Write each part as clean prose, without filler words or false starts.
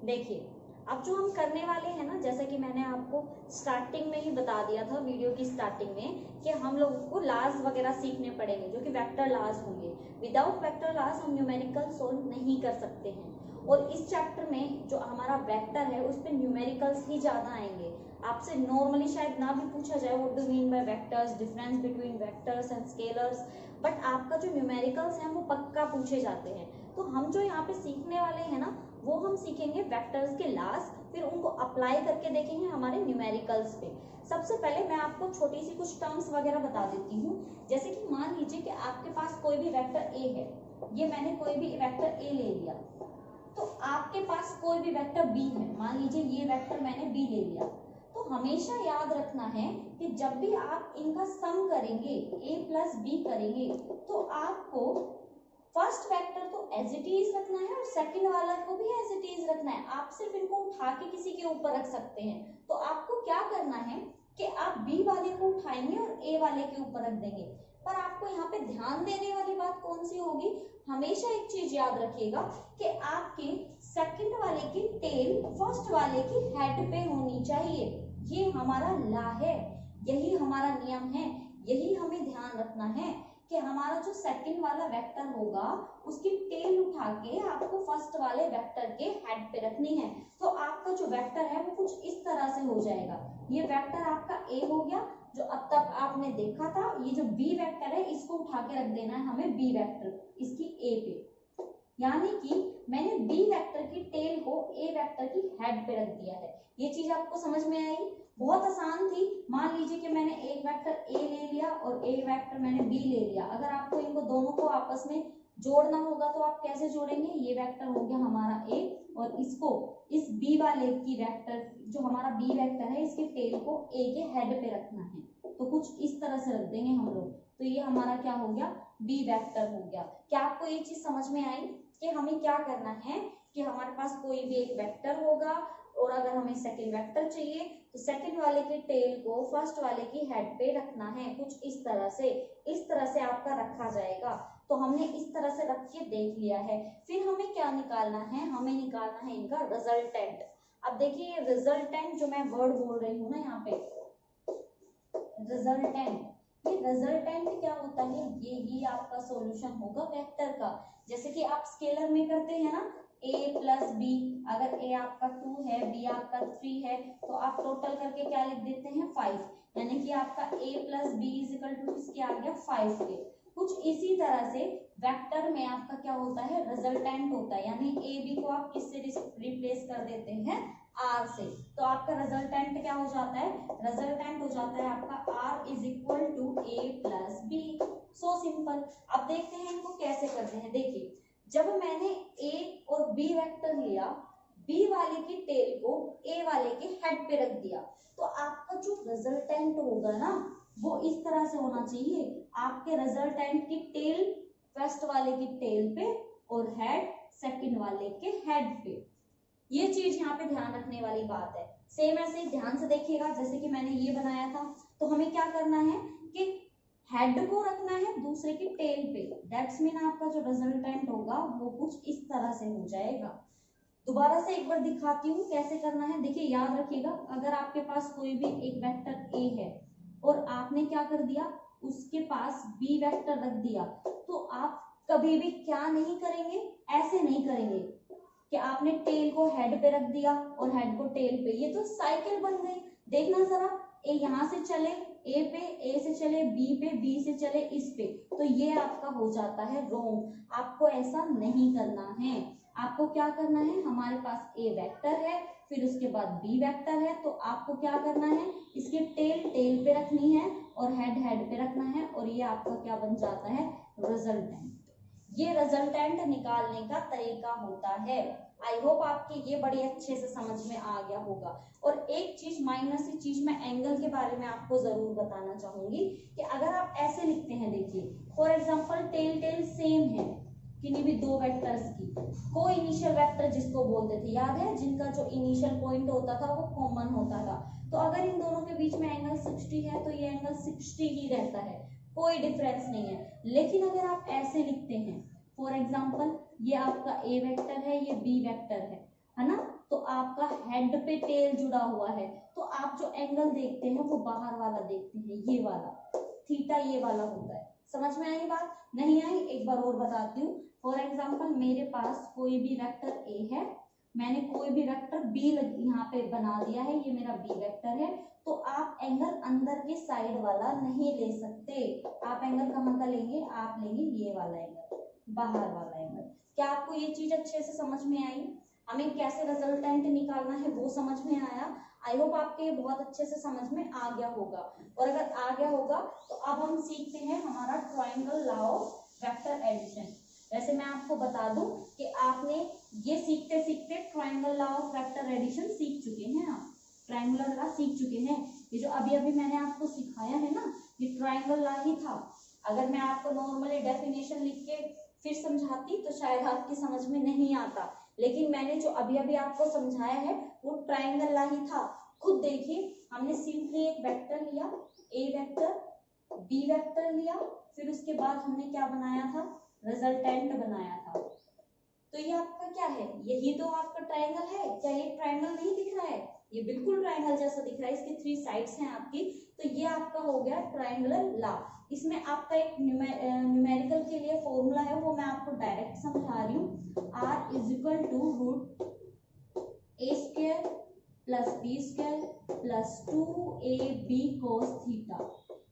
देखिए अब जो हम करने वाले हैं ना, जैसे कि मैंने आपको स्टार्टिंग में ही बता दिया था वीडियो की स्टार्टिंग में कि हम लोगों को लाज वगैरह सीखने पड़ेंगे जो कि वेक्टर लाज होंगे। विदाउट वेक्टर लाज हम न्यूमेरिकल सोल्व नहीं कर सकते हैं। और इस चैप्टर में जो हमारा वेक्टर है उस पर न्यूमेरिकल्स ही ज्यादा आएंगे। आपसे नॉर्मली शायद ना भी पूछा जाए what do mean by vectors, difference between vectors and scalars, but आपका जो न्यूमेरिकल्स हैं वो पक्का पूछे जाते हैं। तो हम जो यहाँ पे सीखने वाले हैं ना, वो हम सीखेंगे वेक्टर्स के लाज, फिर उनको अप्लाई करके देखेंगे हमारे न्यूमेरिकल्स पे। सबसे पहले मैं आपको छोटी सी कुछ टर्म्स वगैरह बता देती हूँ। जैसे कि मान लीजिए कि आपके पास कोई भी वेक्टर ए है, ये मैंने कोई भी वेक्टर ए ले लिया, तो आपके पास कोई भी वेक्टर बी है, मान लीजिए ये वेक्टर मैंने बी ले लिया। तो हमेशा याद रखना है कि जब भी आप इनका सम करेंगे, ए प्लस बी करेंगे, तो आपको फर्स्ट वेक्टर तो एज इट इज रखना है और सेकंड वाला को भी एज इट इज रखना है। आप सिर्फ इनको उठा के किसी के ऊपर रख सकते हैं। तो आपको क्या करना है कि आप बी वाले को उठाएंगे और ए वाले के ऊपर रख देंगे। पर आपको यहाँ पे ध्यान देने वाली बात कौन सी होगी, हमेशा एक चीज याद रखिएगा कि आपके सेकंड वाले की टेल फर्स्ट वाले की हेड पे होनी चाहिए। ये हमारा ला है, यही हमारा नियम है, यही हमें ध्यान रखना है कि हमारा जो सेकंड वाला वेक्टर होगा उसकी टेल उठा के आपको फर्स्ट वाले वेक्टर के हेड पे रखनी है। तो आपका जो वेक्टर है वो कुछ इस तरह से हो जाएगा। ये वेक्टर आपका ए हो गया जो अब तक आपने देखा था। ये जो बी वेक्टर है इसको उठा के रख देना है हमें बी वेक्टर इसकी ए पे, यानी कि मैंने बी वेक्टर की टेल को ए वेक्टर की हेड पे रख दिया है। ये चीज आपको समझ में आई? बहुत आसान थी। मान लीजिए कि मैंने एक वेक्टर ए ले लिया और एक वेक्टर मैंने बी ले लिया। अगर आपको इनको दोनों को आपस में जोड़ना होगा तो आप कैसे जोड़ेंगे? ये वेक्टर हो गया हमारा ए और इसको इस बी वाले की वेक्टर जो हमारा बी वेक्टर है इसके टेल को ए के हेड पे रखना है। तो कुछ इस तरह से रख देंगे हम लोग। तो ये हमारा क्या हो गया? बी वेक्टर हो गया। क्या आपको ये चीज समझ में आई कि हमें क्या करना है कि हमारे पास कोई भी एक वेक्टर होगा और अगर हमें सेकंड वेक्टर चाहिए तो सेकंड वाले के टेल को फर्स्ट वाले की हेड पे रखना है। कुछ इस तरह से आपका रखा जाएगा। तो हमने इस तरह से रख के देख लिया है। फिर हमें क्या निकालना है? हमें निकालना है इनका रिजल्टेंट। अब देखिए ये रिजल्टेंट जो मैं वर्ड बोल रही हूँ ना यहाँ पे, रिजल्टेंट, ये रिजल्टेंट क्या होता है? ये ही आपका सॉल्यूशन होगा वेक्टर का। जैसे कि आप स्केलर में करते हैं ना, a प्लस बी, अगर a आपका 2 है, b आपका 3 है, तो आप टोटल करके क्या लिख देते हैं? 5, यानी कि आपका a plus B is equal to इसके आ गया 5 के। कुछ इसी तरह से वेक्टर में आपका क्या होता है? रिजल्टेंट होता है, यानी a b को आप किससे रिप्लेस कर देते हैं? r से। तो आपका रिजल्टेंट क्या हो जाता है? रिजल्टेंट हो जाता है आपका r is equal to a plus B. So simple. अब देखते हैं इनको कैसे करते हैं। देखिए जब मैंने a और b वेक्टर लिया, b वाले की टेल को a वाले के हेड पे रख दिया, तो आपका जो रिजल्टेंट होगा ना वो इस तरह से होना चाहिए। आपके रिजल्टेंट की टेल फर्स्ट वाले की टेल पे और हेड सेकंड वाले के हेड पे। ये चीज यहाँ पे ध्यान रखने वाली बात है। सेम ऐसे ही ध्यान से देखिएगा, जैसे कि मैंने ये बनाया था, तो हमें क्या करना है कि हेड को रखना है दूसरे की टेल पे। दैट्स मीन आपका जो रिजल्टेंट होगा वो कुछ इस तरह से हो जाएगा। दोबारा से एक बार दिखाती हूँ कैसे करना है। देखिए याद रखिएगा, अगर आपके पास कोई भी एक वेक्टर ए है और आपने क्या कर दिया, उसके पास बी वेक्टर रख दिया, तो आप कभी भी क्या नहीं करेंगे? ऐसे नहीं करेंगे कि आपने टेल को हेड पे रख दिया और हेड को टेल पे। ये तो साइकिल बन गई। देखना जरा, ए यहाँ से चले ए पे, ए से चले बी पे, बी से चले इस पे, तो ये आपका हो जाता है रॉन्ग। आपको ऐसा नहीं करना है। आपको क्या करना है? हमारे पास ए वेक्टर है, फिर उसके बाद बी वेक्टर है, तो आपको क्या करना है? इसकी टेल टेल पे रखनी है और हेड हेड पे रखना है, और ये आपका क्या बन जाता है? रिजल्टेंट। ये रिजल्टेंट निकालने का तरीका होता है। आई होप आपके ये बड़े अच्छे से समझ में आ गया होगा। और एक चीज, माइनर सी चीज, मैं एंगल के बारे में आपको जरूर बताना चाहूंगी कि अगर आप ऐसे लिखते हैं, देखिए for example tail tail same है किन्हीं भी दो वेक्टर्स की, को इनिशियल वेक्टर जिसको बोलते थे, याद है, जिनका जो इनिशियल पॉइंट होता था वो कॉमन होता था। तो अगर इन दोनों के बीच में एंगल 60 है तो ये एंगल 60 ही रहता है, कोई डिफरेंस नहीं है। लेकिन अगर आप ऐसे लिखते हैं, फॉर एग्जाम्पल ये आपका ए वेक्टर है, ये बी वेक्टर है है ना, तो आपका हेड पे टेल जुड़ा हुआ है, तो आप जो एंगल देखते हैं वो बाहर वाला देखते हैं, ये वाला थीटा ये वाला होता है। समझ में आई बात? नहीं आई? एक बार और बताती हूँ। फॉर एग्जाम्पल मेरे पास कोई भी वेक्टर ए है, मैंने कोई भी वेक्टर बी यहाँ पे बना दिया है, ये मेरा बी वेक्टर है, तो आप एंगल अंदर के साइड वाला नहीं ले सकते। आप एंगल कहाँ का लेंगे? आप लेंगे ये वाला एंगल, बाहर वाला एंगल। क्या आपको ये चीज अच्छे से समझ में आई? हमें कैसे रिजल्टेंट निकालना है वो समझ में आया? आई होप आपके ये बहुत अच्छे से समझ में आ गया होगा। और अगर आ गया होगा तो अब हम सीखते हैं हमारा triangle law of vector addition. वैसे मैं आपको बता दूं कि आपने ये सीखते सीखते triangle law of vector addition सीख चुके हैं। आप ट्रायंगुलर लॉ सीख चुके हैं। ये जो अभी अभी मैंने आपको सिखाया है ना, ये ट्रायंगल लॉ ही था। अगर मैं आपको नॉर्मली डेफिनेशन लिख के फिर समझाती तो शायद आपकी समझ में नहीं आता, लेकिन मैंने जो अभी अभी आपको समझाया है वो ट्रायंगल लॉ ही था। खुद देखिए, हमने सिंपली एक वेक्टर लिया, ए वेक्टर, बी वेक्टर लिया, फिर उसके बाद हमने क्या बनाया था? रिजल्टेंट बनाया था। तो ये आपका क्या है? यही तो आपका ट्रायंगल है। क्या ये ट्रायंगल नहीं दिख रहा है? ये बिल्कुल ट्रायंगल जैसा दिख रहा है, इसकी 3 साइड्स हैं आपकी। तो ये आपका हो गया ट्रायंगुलर लॉ। इसमें आपका एक न्यूमेरिकल के लिए फॉर्मूला है, वो मैं आपको डायरेक्ट समझा रही हूँ। R is equal to root A square plus B square plus 2ab cos theta.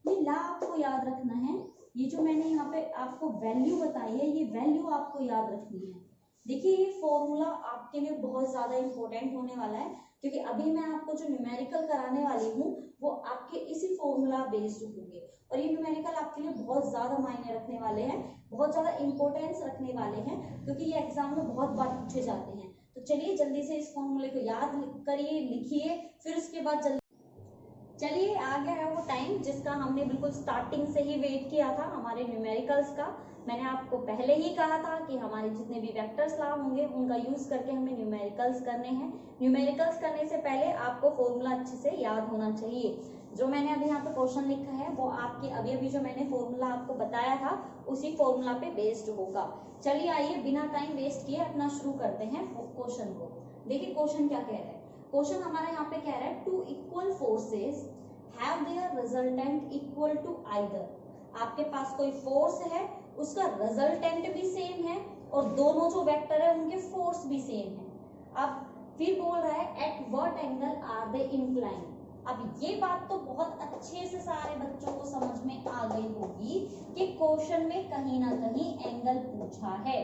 ये लॉ आपको याद रखना है। ये जो मैंने यहाँ पे आपको वैल्यू बताई है, ये वैल्यू आपको याद रखनी है। देखिए, ये फॉर्मूला आपके लिए बहुत ज्यादा इंपॉर्टेंट होने वाला है, क्योंकि अभी मैं आपको जो न्यूमेरिकल कराने वाली हूँ वो आपके इसी फॉर्मूला बेस्ड होंगे। और ये न्यूमेरिकल आपके लिए बहुत ज्यादा मायने रखने वाले हैं, बहुत ज्यादा इंपॉर्टेंस रखने वाले हैं, क्योंकि ये एग्जाम में बहुत बार पूछे जाते हैं। तो चलिए जल्दी से इस फॉर्मूले को याद करिए, लिखिए, फिर उसके बाद चलिए आ गया है वो टाइम जिसका हमने बिल्कुल स्टार्टिंग से ही वेट किया था, हमारे न्यूमेरिकल्स का। मैंने आपको पहले ही कहा था कि हमारे जितने भी वेक्टर्स लॉ होंगे उनका यूज करके हमें न्यूमेरिकल्स करने हैं। न्यूमेरिकल्स करने से पहले आपको फॉर्मूला अच्छे से याद होना चाहिए। जो मैंने अभी यहाँ पे क्वेश्चन लिखा है वो आपके अभी अभी जो मैंने फॉर्मूला आपको बताया था उसी फॉर्मूला पे बेस्ड होगा। चलिए आइए बिना टाइम वेस्ट किए अपना शुरू करते हैं क्वेश्चन को। देखिए क्वेश्चन क्या कह रहा है। क्वेश्चन हमारा यहाँ पे कह रहा है two equal forces have their resultant equal to either. आपके पास कोई फोर्स है, उसका रिजल्टेंट भी सेम है और दोनों जो वेक्टर है उनके फोर्स भी सेम है। अब फिर बोल रहा है at what angle are they incline. अब ये बात तो बहुत अच्छे से सारे बच्चों को समझ में आ गई होगी कि क्वेश्चन में कहीं ना कहीं एंगल पूछा है,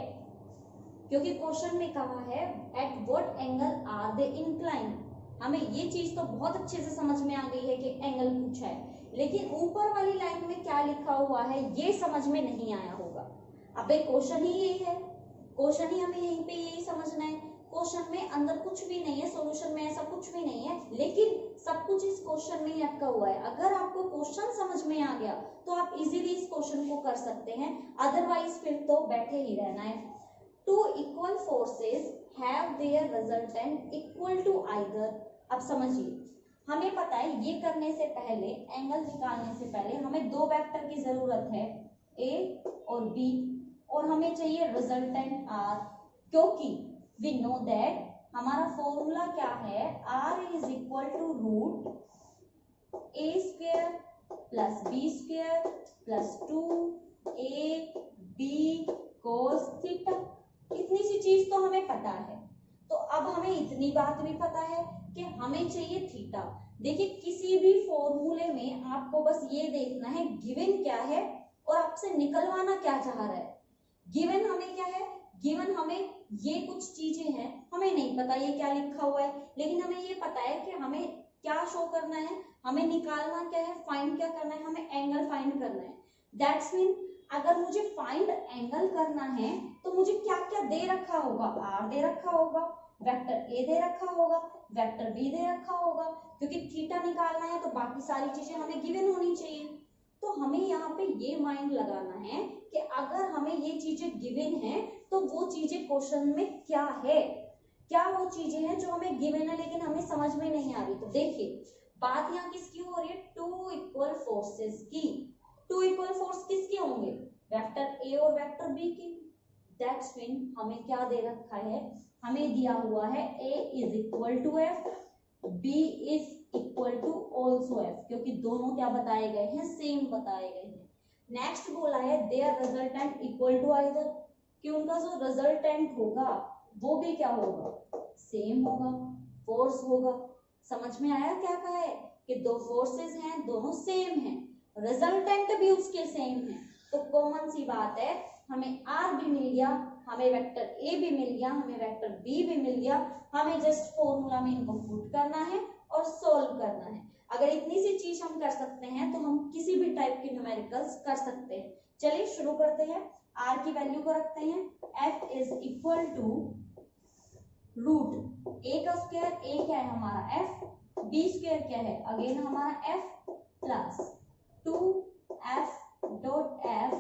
क्योंकि क्वेश्चन में कहा है at what angle are they incline. हमें ये चीज तो बहुत अच्छे से समझ में आ गई है कि एंगल पूछा है, लेकिन ऊपर वाली लाइन में क्या लिखा हुआ है ये समझ में नहीं आया होगा। अब क्वेश्चन ही यही है, क्वेश्चन ही हमें यहीं पे यही समझना है। क्वेश्चन में अंदर कुछ भी नहीं है, सॉल्यूशन में ऐसा कुछ भी नहीं है, लेकिन सब कुछ इस क्वेश्चन में ही अटका हुआ है। अगर आपको क्वेश्चन समझ में आ गया तो आप इजीली इस क्वेश्चन को कर सकते हैं, अदरवाइज फिर तो बैठे ही रहना है। Two equal forces have their resultant equal to either. अब समझिए, हमें पता है ये करने से पहले, एंगल निकालने से पहले हमें दो वेक्टर की जरूरत है, ए और बी, और हमें चाहिए रिजल्टेंट आर, क्योंकि वी नो दैट हमारा फॉर्मूला क्या है, R is equal to root A square plus B square plus 2ab cos theta. इतनी सी चीज तो हमें पता है। तो अब हमें इतनी बात भी पता है कि हमें चाहिए थीटा। देखिए किसी भी फॉर्मूले में आपको बस ये देखना है गिवन क्या है और आपसे निकलवाना क्या चाह रहा है। गिवन हमें क्या है, गिवन हमें ये कुछ चीजें हैं, हमें नहीं पता ये क्या लिखा हुआ है, लेकिन हमें ये पता है कि हमें क्या शो करना है, हमें निकालना क्या है, फाइंड क्या करना है, हमें एंगल फाइंड करना है। दैट्स मीन अगर मुझे फाइंड एंगल करना है तो मुझे क्या क्या दे रखा होगा, आर दे रखा होगा, वेक्टर ए दे रखा होगा, वेक्टर बी दे रखा होगा, क्योंकि थीटा निकालना है तो बाकी सारी चीजें हमें गिवन होनी चाहिए। तो हमें यहाँ पे ये माइंड लगाना है कि अगर हमें ये चीजें गिवन है तो वो चीजें क्वेश्चन में क्या है, क्या वो चीजें हैं जो हमें गिवन है लेकिन हमें समझ में नहीं आ रही। तो देखिए बात यहाँ किसकी हो रही है, टू इक्वल फोर्सेस की। टू इक्वल फोर्स किसके होंगे, वेक्टर ए और वेक्टर बी की। दैट्स मीन हमें क्या दे रखा है, हमें दिया हुआ है a is equal to F, b is equal to also F, क्योंकि दोनों क्या बताए गए हैं, सेम बताए गए हैं। नेक्स्ट बोला है their resultant equal to either, कि उनका जो रिजल्टेंट होगा वो भी क्या होगा, सेम होगा, फोर्स होगा। समझ में आया क्या कहा है कि दो फोर्सेस हैं, दोनों सेम हैं, रिजल्टेंट भी उसके सेम है, तो कॉमन सी बात है, हमें आर भी मिल गया, हमें वेक्टर ए भी मिल गया, हमें वेक्टर बी भी मिल गया, हमें जस्ट फॉर्मूला में इनको पुट करना है और सोल्व करना है। अगर इतनी सी चीज हम कर सकते हैं तो हम किसी भी टाइप के न्यूमेरिकल्स कर सकते हैं। चलिए शुरू करते हैं। आर की वैल्यू को रखते हैं, F is equal to root A का स्क्वायर, ए क्या है हमारा एफ, बी स्क्वायर क्या है अगेन हमारा F, plus 2f dot F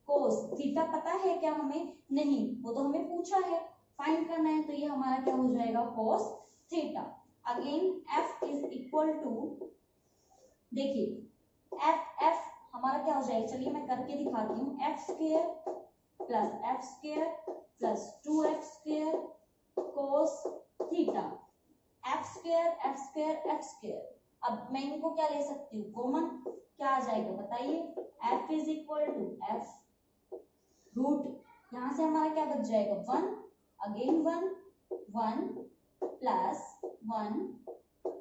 cos theta. पता है क्या हमें, नहीं, वो तो हमें पूछा है, फाइंड करना है, तो ये हमारा क्या हो जाएगा, cos theta. Again f is equal to, देखिए f हमारा क्या हो जाएगा, चलिए मैं करके दिखाती हूँ, F square plus 2f square cos theta, F square. अब मैं इनको क्या ले सकती हूँ, कॉमन, क्या आ जाएगा बताइए, f is equal to F root, यहां से हमारा क्या बच जाएगा 1, अगेन 1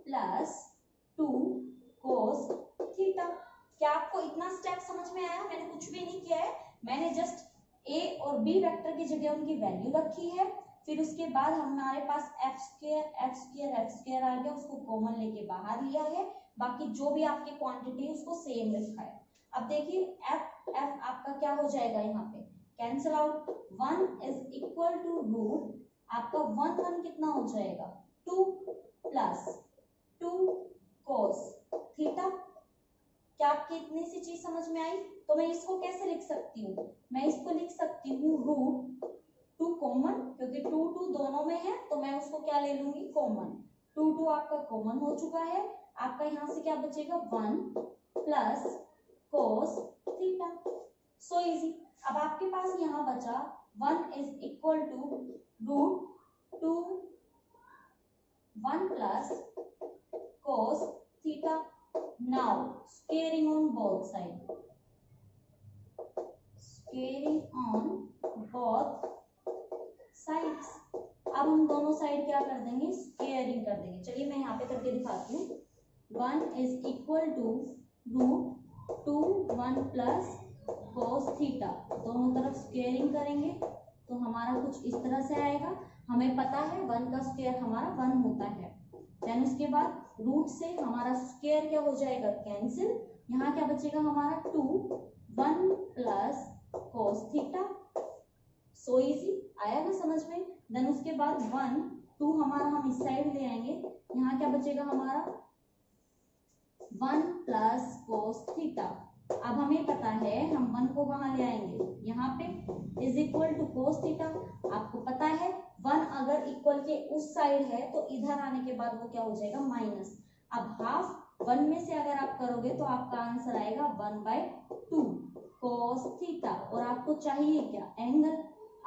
प्लस 2 कोस थीटा। क्या आपको इतना स्टेप समझ में आया? मैंने कुछ भी नहीं किया है, मैंने जस्ट a और b वेक्टर की जगह उनकी वैल्यू रखी है, फिर उसके बाद हमारे पास एफ स्क्वायर आ गया, उसको कॉमन लेके बाहर लिया है, बाकी जो भी आपकी क्वांटिटी है उसको सेम रखा है। अब देखिए एफ आपका क्या हो जाएगा, यहाँ पे cancel out, 1 is equal to root, आपका 1 कितना हो जाएगा 2 प्लस 2 कोस थीटा। क्या आपकी इतनी सी चीज समझ में आई? तो मैं इसको कैसे लिख सकती हूँ, मैं इसको लिख सकती हूँ रूट 2 कॉमन, क्योंकि 2 दोनों में है तो मैं उसको क्या ले लूंगी, कॉमन। 2 आपका कॉमन हो चुका है, आपका यहाँ से क्या बचेगा 1 plus cos theta, so easy. अब आपके पास यहाँ बचा 1 is equal to root 2 1 plus cos theta. Now squaring on both side, sides. अब हम दोनों साइड क्या कर देंगे, स्क्वेयरिंग कर देंगे। चलिए मैं यहाँ पे करके दिखाती हूँ, 1 is equal to root 2 1 plus cos theta, दोनों तरफ स्क्वेयरिंग करेंगे तो हमारा कुछ इस तरह से आएगा। हमें पता है 1 का स्क्वायर हमारा 1 होता है, देन उसके बाद रूट से हमारा स्क्वायर क्या हो जाएगा, कैंसिल, यहाँ क्या बचेगा हमारा 2 1 plus cos theta, so easy. आया ना समझ में? देन उसके बाद 1 2 हमारा हम इस साइड ले आएंगे, यहाँ क्या बचेगा हमारा 1 प्लस कोस थीटा। अब हमें पता है हम 1 को कहाँ ले आएंगे, यहाँ पे is equal to cos theta. आपको पता है 1 अगर इक्वल के उस साइड है तो इधर आने के बाद वो क्या हो जाएगा, माइनस। अब हाफ 1 में से अगर आप करोगे तो आपका आंसर आएगा 1/2 कोस थीटा, और आपको चाहिए क्या, एंगल।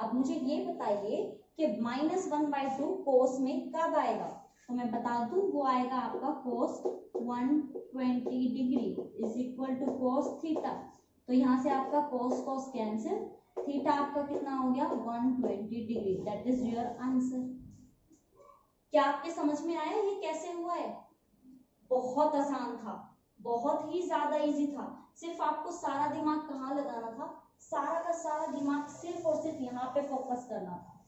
अब मुझे ये बताइए कि -1/2 कोस में कब आएगा, तो मैं बता दूं वो आएगा आपका cos 120 degree is equal to cos theta. तो यहाँ से आपका कोस कैंसिल, थीटा आपका कितना हो गया 120 degree, that is your answer. क्या आपके समझ में आया ये कैसे हुआ है? बहुत आसान था, बहुत ही ज्यादा इजी था, सिर्फ आपको सारा दिमाग कहाँ लगाना था, सारा का सारा दिमाग सिर्फ और सिर्फ यहाँ पे फोकस करना था।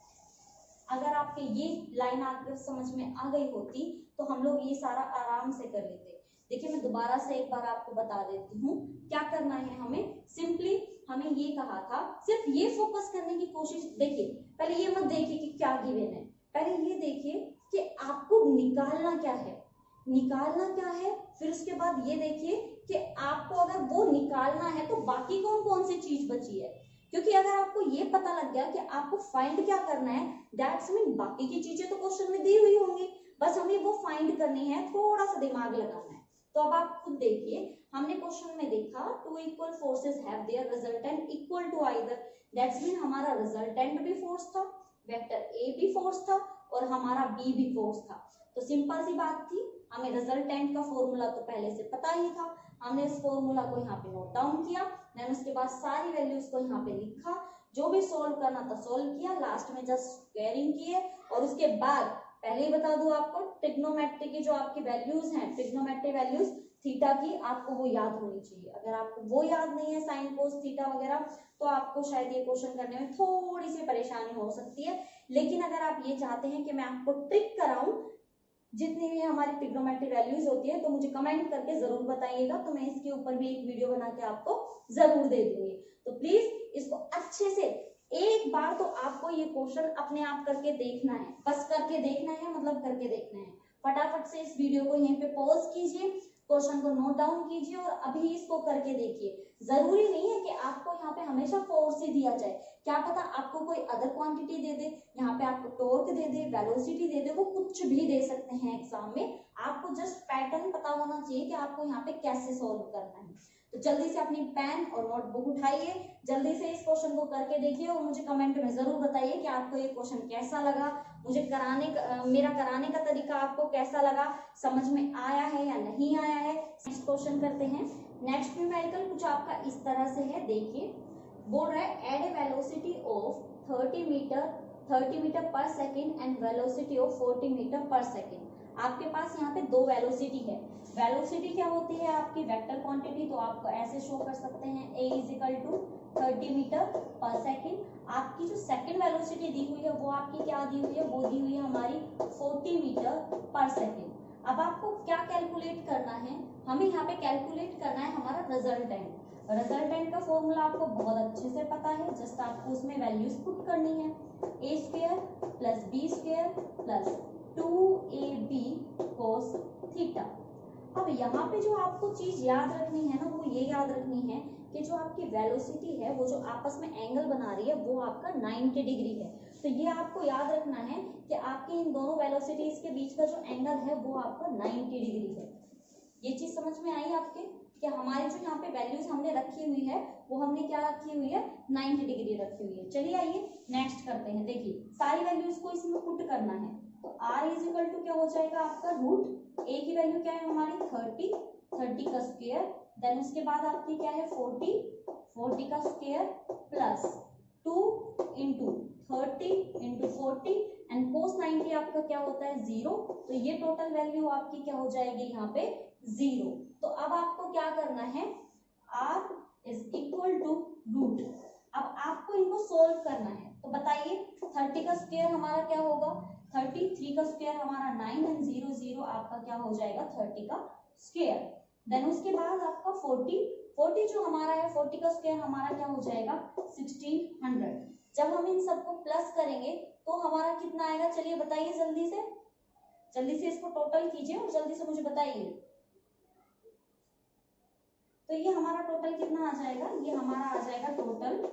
अगर आपके ये लाइन आपके समझ में आ गई होती तो हम लोग ये सारा आराम से कर लेते। देखिए मैं दोबारा से एक बार आपको बता देती हूँ क्या करना है हमें। सिंपली हमें ये कहा था, सिर्फ ये फोकस करने की कोशिश। देखिए पहले ये मत देखिए कि क्या गिवन है, पहले ये देखिए कि आपको निकालना क्या है, फिर उसके बाद ये देखिए कि आपको अगर वो निकालना है तो बाकी कौन कौन सी चीज बची है। क्योंकि अगर आपको ये पता लग गया कि आपको फाइंड क्या करना है, दैट्स मीन बाकी की चीजें तो क्वेश्चन में दी हुई होंगी, बस हमें वो फाइंड करनी है, थोड़ा सा दिमाग लगाना है। तो अब आप खुद देखिए, हमने क्वेश्चन में देखा two equal forces have their resultant equal to either, that's mean हमारा रिजल्टेंट भी फोर्स था, वेक्टर ए भी फोर्स था और हमारा बी भी फोर्स था। तो सिंपल सी बात थी, हमें रिजल्टेंट का फॉर्मूला तो पहले से पता ही था, हमने इस फॉर्मूला को यहाँ पे नोट डाउन किया, देन उसके बाद सारी वैल्यूज को यहाँ पे लिखा, जो भी सोल्व करना था सोल्व किया, लास्ट में जस्ट स्क्वायरिंग किए और उसके बाद पहले ही बता दूं आपको ट्रिग्नोमेट्री की जो आपकी वैल्यूज हैं, ट्रिग्नोमेट्री वैल्यूज थीटा की आपको वो याद होनी चाहिए। अगर आपको वो याद नहीं है साइन कोस थीटा वगैरह, तो आपको शायद ये क्वेश्चन करने में थोड़ी सी परेशानी हो सकती है। लेकिन अगर आप ये चाहते हैं कि मैं आपको ट्रिक कराऊं जितनी भी हमारी ट्रिग्नोमेट्री वैल्यूज होती है, तो मुझे कमेंट करके जरूर बताइएगा, तो मैं इसके ऊपर भी एक वीडियो बना के आपको जरूर दे दूंगी। तो प्लीज इसको अच्छे से एक बार तो आपको ये क्वेश्चन अपने आप करके देखना है, बस करके देखना है, मतलब करके देखना है। फटाफट से इस वीडियो को यहीं पे पॉज कीजिए, क्वेश्चन को नोट डाउन कीजिए और अभी इसको करके देखिए। जरूरी नहीं है कि आपको यहाँ पे हमेशा फोर्स ही दिया जाए, क्या पता आपको कोई अदर क्वांटिटी दे दे, यहाँ पे आपको टॉर्क दे दे, वेलोसिटी दे दे, वो कुछ भी दे सकते हैं एग्जाम में। आपको जस्ट पैटर्न पता होना चाहिए कि आपको यहाँ पे कैसे सोल्व करना है। तो जल्दी से अपनी पेन और नोटबुक उठाइए, जल्दी से इस क्वेश्चन को करके देखिए और मुझे कमेंट में जरूर बताइए कि आपको ये क्वेश्चन कैसा लगा, मुझे मेरा कराने का तरीका आपको कैसा लगा, समझ में आया है या नहीं आया है। नेक्स्ट क्वेश्चन करते हैं। नेक्स्ट न्यूमेरिकल कुछ आपका इस तरह से है, देखिए बोल रहा है एड a velocity of 30 metre per second and velocity of 40 metre per second. आपके पास यहाँ पे दो वेलोसिटी है। वेलोसिटी क्या होती है आपकी वेक्टर क्वांटिटी, तो आपको ऐसे शो कर सकते हैं a is equal to 30 metre per second. आपकी जो सेकेंड वेलोसिटी दी हुई है वो आपकी क्या दी हुई है, वो दी हुई है हमारी 40 मीटर पर सेकेंड। अब आपको क्या कैलकुलेट करना है, हमें यहाँ पे कैलकुलेट करना है हमारा रिजल्टेंट। रिजल्टेंट का फॉर्मूला आपको बहुत अच्छे से पता है, जस्ट आपको उसमें वैल्यूज पुट करनी है, a square plus b square plus 2ab cos theta. अब यहाँ पे जो आपको चीज याद रखनी है ना, वो ये याद रखनी है कि जो आपकी वेलोसिटी है वो जो आपस में एंगल बना रही है वो आपका 90 डिग्री है। तो ये आपको याद रखना है कि आपके इन दोनों वेलोसिटीज के बीच का जो एंगल है वो आपका 90 डिग्री है। ये चीज समझ में आई आपके कि हमारी जो यहाँ पे वैल्यूज हमने रखी हुई है वो हमने क्या रखी हुई है, 90 डिग्री रखी हुई है। चलिए आइए नेक्स्ट करते हैं। देखिए सारी वैल्यूज को इसमें पुट करना है, तो r इज इक्वल टू क्या हो जाएगा आपका रूट a की वैल्यू क्या है हमारी 30 का स्क्वायर, देन उसके बाद आपकी क्या है 40 का square plus 2 into 30 into 40 and cos 90 आपका क्या होता है 0। तो ये टोटल वैल्यू आपकी क्या हो जाएगी यहाँ पे 0। तो अब आपको क्या करना है, r is equal to root. अब आपको इनको सोल्व करना है, तो बताइए 30 का स्क्वायर हमारा क्या होगा 33 का स्क्वायर हमारा 9 एंड 0 0 आपका क्या हो जाएगा 30 का स्क्वायर। देन उसके बाद आपका 40 जो हमारा है 40 का स्क्वायर हमारा क्या हो जाएगा 1600। जब हम इन सबको प्लस करेंगे तो हमारा कितना आएगा, चलिए बताइए जल्दी से इसको टोटल कीजिए और जल्दी से मुझे बताइए। तो ये हमारा टोटल कितना आ जाएगा, ये हमारा आ जाएगा टोटल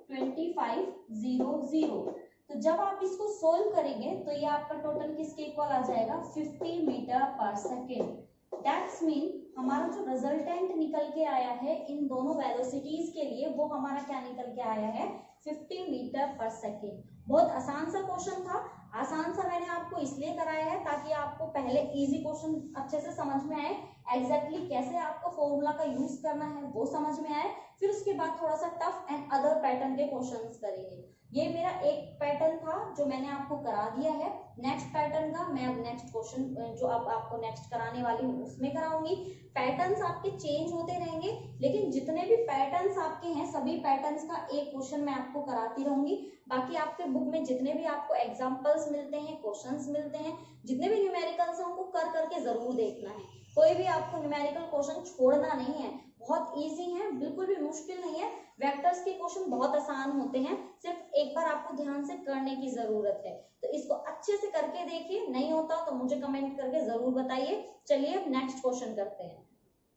2500। तो जब आप इसको सोल्व करेंगे तो ये आपका टोटल किसके इक्वल आ जाएगा 50 metre per second. That's mean हमारा जो रिजल्टेंट निकल के आया है इन दोनों वेलोसिटीज के लिए वो हमारा क्या निकल के आया है 50 मीटर पर सेकेंड। बहुत आसान सा क्वेश्चन था, आसान सा मैंने आपको इसलिए कराया है ताकि आपको पहले इजी क्वेश्चन अच्छे से समझ में आए, एग्जैक्टली कैसे आपको फॉर्मूला का यूज करना है वो समझ में आए, फिर उसके बाद थोड़ा सा टफ एंड अदर पैटर्न के क्वेश्चंस करेंगे। ये मेरा एक पैटर्न था जो मैंने आपको करा दिया है। नेक्स्ट पैटर्न का मैं अब नेक्स्ट क्वेश्चन जो अब आपको नेक्स्ट कराने वाली हूँ उसमें कराऊंगी। पैटर्न्स आपके चेंज होते रहेंगे, लेकिन जितने भी पैटर्न्स आपके हैं सभी पैटर्न्स का एक क्वेश्चन मैं आपको कराती रहूंगी। बाकी आपके बुक में जितने भी आपको एग्जाम्पल्स मिलते हैं, क्वेश्चंस मिलते हैं, जितने भी न्यूमेरिकल्स हैं उनको कर करके जरूर देखना है। कोई भी आपको न्यूमेरिकल क्वेश्चन छोड़ना नहीं है, बहुत इजी है, बिल्कुल भी मुश्किल नहीं है। वेक्टर्स के क्वेश्चन बहुत आसान होते हैं, सिर्फ एक बार आपको ध्यान से करने की जरूरत है। तो इसको अच्छे से करके देखिए, नहीं होता तो मुझे कमेंट करके जरूर बताइए। चलिए अब नेक्स्ट क्वेश्चन करते हैं।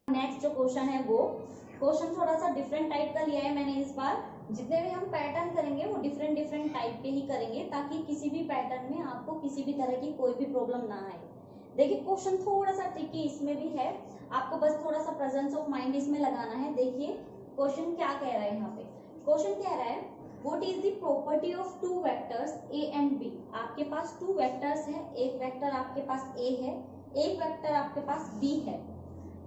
नेक्स्ट जो क्वेश्चन है वो क्वेश्चन थोड़ा सा डिफरेंट टाइप का लिया है मैंने इस बार। जितने भी हम पैटर्न करेंगे वो डिफरेंट टाइप के ही करेंगे ताकि किसी भी पैटर्न में आपको किसी भी तरह की कोई भी प्रॉब्लम ना आए। देखिए क्वेश्चन थोड़ा सा ट्रिकी इसमें भी है, आपको बस थोड़ा सा प्रेजेंस ऑफ माइंड इसमें लगाना है। देखिए क्वेश्चन क्या कह रहा है यहाँ पे, क्वेश्चन कह रहा है what is the property of two vectors A and B. आपके पास टू वेक्टर्स है, एक वेक्टर आपके पास ए है, एक वेक्टर आपके पास बी है।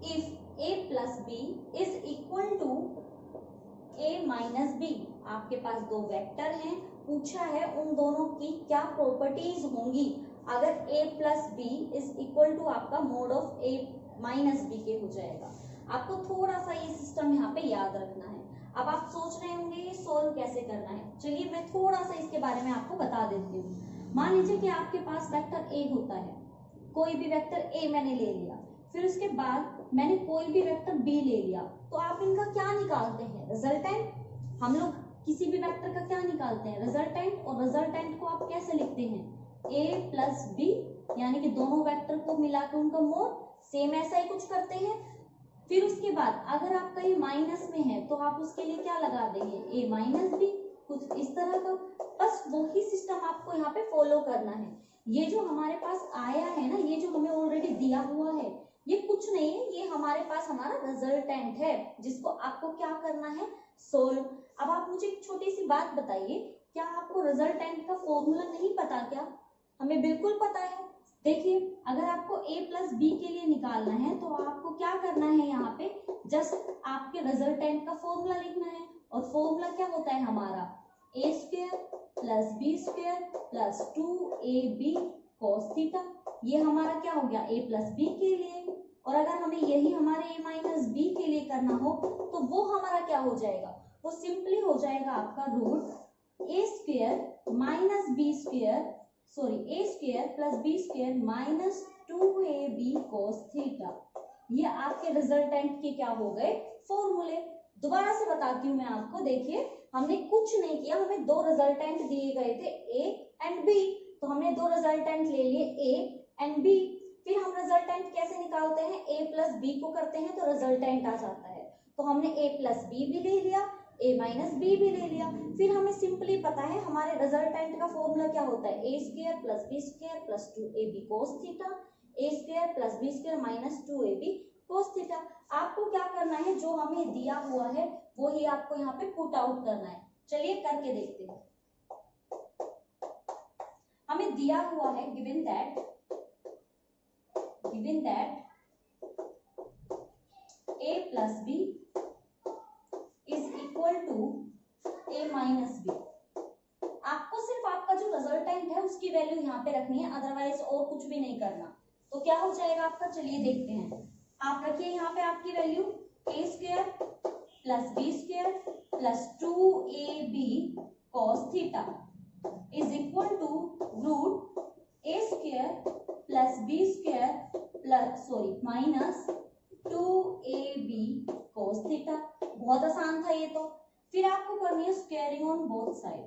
If A plus B is equal to A minus B, आपके पास दो वेक्टर हैं, पूछा है उन दोनों की क्या प्रॉपर्टीज होंगी अगर a plus B is equal to आपका mod of a minus B के हो जाएगा। आपको थोड़ा सा ये सिस्टम यहाँ पे याद रखना है। अब आप सोच रहे होंगे ये सोल्व कैसे करना है, चलिए मैं थोड़ा सा इसके बारे में आपको बता देती हूँ। मान लीजिए कि आपके पास वेक्टर a होता है, कोई भी वेक्टर a मैंने ले लिया, फिर उसके बाद मैंने कोई भी वेक्टर b ले लिया, तो आप इनका क्या निकालते हैं, रिजल्टेंट। हम लोग किसी भी वेक्टर का क्या निकालते हैं, रिजल्टेंट, और रिजल्टेंट को आप कैसे लिखते हैं, a प्लस बी, यानी कि दोनों वेक्टर को मिलाकर उनका मोड, सेम ऐसा ही कुछ करते हैं। फिर उसके बाद अगर आपका ये माइनस में है तो आप उसके लिए क्या लगा देंगे, a माइनस बी, कुछ इस तरह का। बस वही सिस्टम आपको यहाँ पे फॉलो करना है। ये जो हमारे पास आया है ना, ये जो हमें ऑलरेडी दिया हुआ है, ये कुछ नहीं है, ये हमारे पास हमारा रिजल्टेंट है जिसको आपको क्या करना है, सोल्व। अब आप मुझे एक छोटी सी बात बताइए, क्या आपको रिजल्टेंट का फॉर्मूला नहीं पता क्या? हमें बिल्कुल पता है। देखिए अगर आपको a प्लस बी के लिए निकालना है तो आपको क्या करना है, यहाँ पे जस्ट आपके रिजल्टेंट का फॉर्मूला लिखना है, और फॉर्मूला क्या होता है हमारा, a square plus B square plus 2ab cos theta. ये हमारा क्या हो गया, a प्लस बी के लिए। और अगर हमें यही हमारे a माइनस बी के लिए करना हो तो वो हमारा क्या हो जाएगा, वो सिंपली हो जाएगा आपका root a square minus B square, sorry a square plus B square minus 2ab cos theta. ये आपके रिजल्टेंट के क्या हो गए, फॉर्मूले। दोबारा से बताती हूँ मैं आपको, देखिए हमने कुछ नहीं किया, हमें दो रिजल्टेंट दिए गए थे a एंड b, तो हमने दो रिजल्टेंट ले लिए a एंड b। फिर हम रिजल्टेंट कैसे निकालते हैं, a प्लस b को करते हैं तो रिजल्टेंट आ जाता है। तो हमने a प्लस बी भी ले लिया, a माइनस बी भी ले लिया। फिर हमें सिंपली पता है हमारे रिजल्टेंट का फॉर्मूला क्या होता है, a square plus B square plus 2ab cos theta, a square plus B square minus 2ab cos theta. आपको क्या करना है, जो हमें दिया हुआ है वो ही आपको यहाँ पे पुट आउट करना है। चलिए करके देखते हैं। हमें दिया हुआ है given that a plus B is equal to a minus B. आपको सिर्फ आपका जो रिजल्टेंट है उसकी वैल्यू यहाँ पे रखनी है, अदरवाइज और कुछ भी नहीं करना। तो क्या हो जाएगा आपका, चलिए देखते हैं। आप रखिए यहाँ पे आपकी value a square plus B square plus 2ab cos theta is equal to root a square plus B square plus minus 2ab cos theta. बहुत आसान था ये तो। फिर आपको करनी है squaring on both side,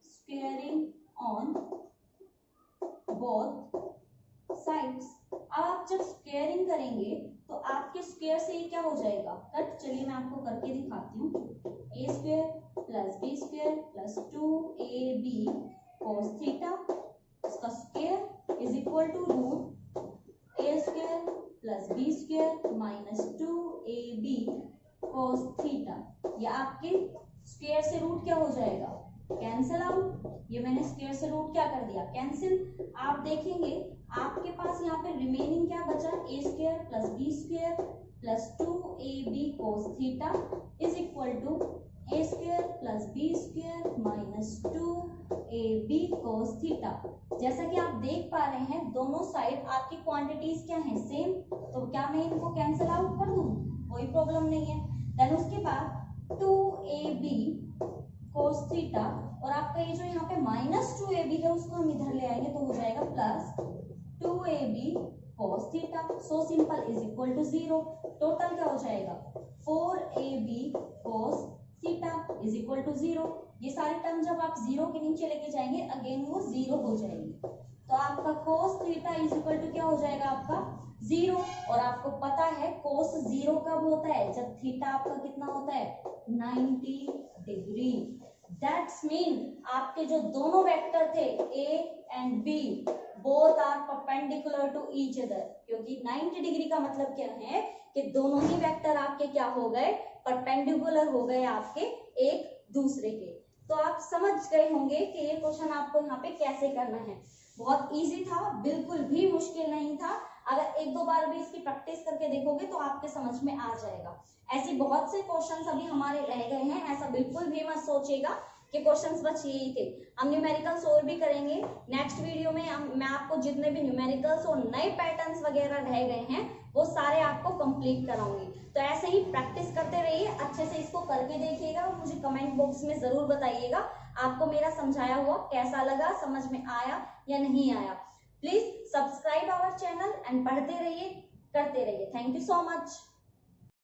squaring on both sides. अब आप जब स्क्वायरिंग करेंगे तो आपके स्क्वायर से ये क्या हो जाएगा, कट। चलिए मैं आपको करके दिखाती हूँ। a square plus B square plus 2ab cos theta, इसका square is equal to root a square plus B square minus 2ab cos theta. ये आपके स्क्वायर से रूट क्या हो जाएगा, कैंसिल आउट। ये मैंने स्क्वायर से रूट क्या कर दिया, कैंसिल। आप देखेंगे आपके पास यहाँ पे रिमेनिंग क्या बचा, a square plus B square plus 2ab cos theta is equal to a square plus B square minus 2ab cos theta. जैसा कि आप देख पा रहे हैं दोनों साइड आपकी क्वांटिटीज क्या हैं, सेम। तो क्या मैं इनको कैंसिल आउट कर दूं, कोई प्रॉब्लम नहीं है। देन उसके बाद 2ab cos थीटा, और आपका ये जो यहाँ पे माइनस 2ab है उसको हम इधर ले आएंगे तो हो जाएगा plus 2ab cos theta. So simple is equal to 0। Total क्या हो जाएगा, 4ab cos theta is equal to 0। ये सारे टर्म जब आप 0 के नीचे लेके जाएंगे अगेन वो 0 हो जाएंगे। तो आपका cos theta is equal to क्या हो जाएगा, आपका 0। और आपको पता है cos 0 कब होता है, जब थीटा आपका कितना होता है, 90 डिग्री। दैट्स मीन आपके जो दोनों वेक्टर थे A and B both are perpendicular to each other, क्योंकि 90 डिग्री का मतलब क्या है कि दोनों ही वेक्टर आपके क्या हो गए, परपेंडिकुलर हो गए आपके एक दूसरे के। तो आप समझ गए होंगे कि ये क्वेश्चन आपको यहाँ पे कैसे करना है। बहुत इजी था, बिल्कुल भी मुश्किल नहीं था। अगर एक दो बार भी इसकी प्रैक्टिस करके देखोगे तो आपके समझ में आ जाएगा। ऐसी बहुत से क्वेश्चंस अभी हमारे रह गए हैं, ऐसा बिल्कुल भी मत सोचेगा कि क्वेश्चंस बस यही थे। हम न्यूमेरिकल्स और भी करेंगे नेक्स्ट वीडियो में। मैं आपको जितने भी न्यूमेरिकल्स और नए पैटर्न्स वगैरह रह गए हैं वो सारे आपको कंप्लीट कराऊंगी। तो ऐसे ही प्रैक्टिस करते रहिए, अच्छे से इसको करके देखिएगा, मुझे कमेंट बॉक्स में जरूर बताइएगा आपको मेरा समझाया हुआ कैसा लगा, समझ में आया या नहीं आया। Please subscribe our channel and पढ़ते रहिए, करते रहिए। Thank you so much.